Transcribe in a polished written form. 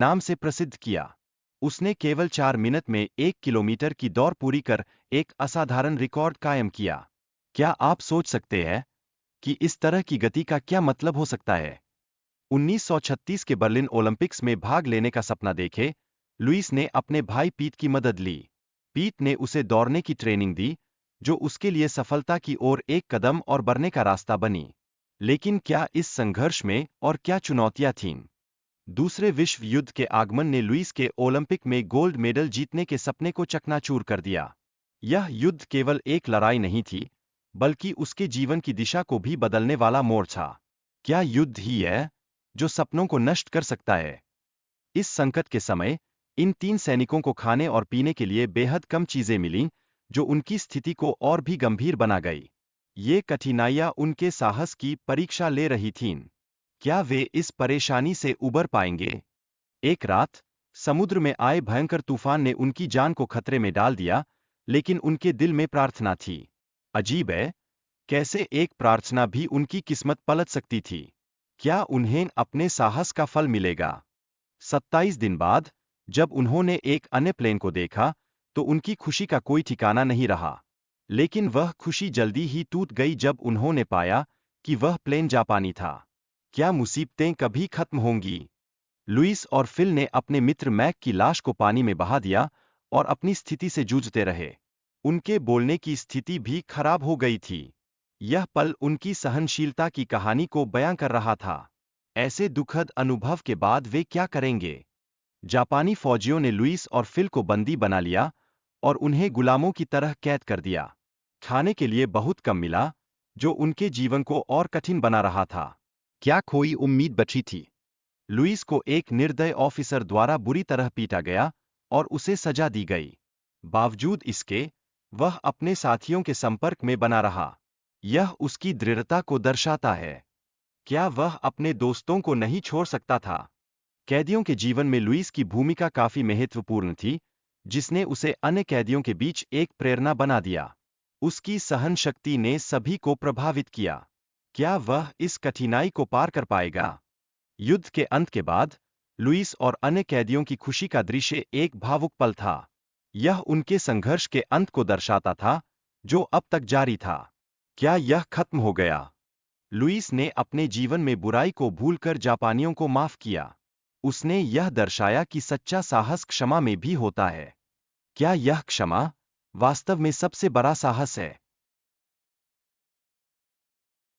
नाम से प्रसिद्ध किया। उसने केवल 4 मिनट में 1 किलोमीटर की दौड़ पूरी कर एक असाधारण रिकॉर्ड कायम किया। क्या आप सोच सकते हैं कि इस तरह की गति का क्या मतलब हो सकता है? 1936 के बर्लिन ओलंपिक्स में भाग लेने का सपना देखे, लुइस ने अपने भाई पीट की मदद ली। पीट ने उसे दौड़ने की ट्रेनिंग दी, जो उसके लिए सफलता की ओर एक कदम और बढ़ने का रास्ता बनी। लेकिन क्या इस संघर्ष में और क्या चुनौतियां थीं? दूसरे विश्व युद्ध के आगमन ने लुइस के ओलंपिक में गोल्ड मेडल जीतने के सपने को चकनाचूर कर दिया। यह युद्ध केवल एक लड़ाई नहीं थी, बल्कि उसके जीवन की दिशा को भी बदलने वाला मोड़ था। क्या युद्ध ही है जो सपनों को नष्ट कर सकता है? इस संकट के समय इन 3 सैनिकों को खाने और पीने के लिए बेहद कम चीजें मिलीं, जो उनकी स्थिति को और भी गंभीर बना गई। ये कठिनाइयां उनके साहस की परीक्षा ले रही थीं। क्या वे इस परेशानी से उबर पाएंगे? एक रात समुद्र में आए भयंकर तूफान ने उनकी जान को खतरे में डाल दिया, लेकिन उनके दिल में प्रार्थना थी। अजीब है, कैसे एक प्रार्थना भी उनकी किस्मत पलट सकती थी। क्या उन्हें अपने साहस का फल मिलेगा? 27 दिन बाद जब उन्होंने एक अन्य प्लेन को देखा, तो उनकी खुशी का कोई ठिकाना नहीं रहा। लेकिन वह खुशी जल्दी ही टूट गई जब उन्होंने पाया कि वह प्लेन जापानी था। क्या मुसीबतें कभी खत्म होंगी? लुइस और फिल ने अपने मित्र मैक की लाश को पानी में बहा दिया और अपनी स्थिति से जूझते रहे। उनके बोलने की स्थिति भी खराब हो गई थी। यह पल उनकी सहनशीलता की कहानी को बयां कर रहा था। ऐसे दुखद अनुभव के बाद वे क्या करेंगे? जापानी फौजियों ने लुइस और फिल को बंदी बना लिया और उन्हें गुलामों की तरह कैद कर दिया। खाने के लिए बहुत कम मिला, जो उनके जीवन को और कठिन बना रहा था। क्या कोई उम्मीद बची थी? लुइस को एक निर्दय ऑफिसर द्वारा बुरी तरह पीटा गया और उसे सजा दी गई। बावजूद इसके, वह अपने साथियों के संपर्क में बना रहा। यह उसकी दृढ़ता को दर्शाता है। क्या वह अपने दोस्तों को नहीं छोड़ सकता था? कैदियों के जीवन में लुइस की भूमिका काफी महत्वपूर्ण थी, जिसने उसे अन्य कैदियों के बीच एक प्रेरणा बना दिया। उसकी सहन शक्ति ने सभी को प्रभावित किया। क्या वह इस कठिनाई को पार कर पाएगा? युद्ध के अंत के बाद लुइस और अन्य कैदियों की खुशी का दृश्य एक भावुक पल था। यह उनके संघर्ष के अंत को दर्शाता था, जो अब तक जारी था। क्या यह खत्म हो गया? लुइस ने अपने जीवन में बुराई को भूलकर जापानियों को माफ किया। उसने यह दर्शाया कि सच्चा साहस क्षमा में भी होता है। क्या यह क्षमा वास्तव में सबसे बड़ा साहस है?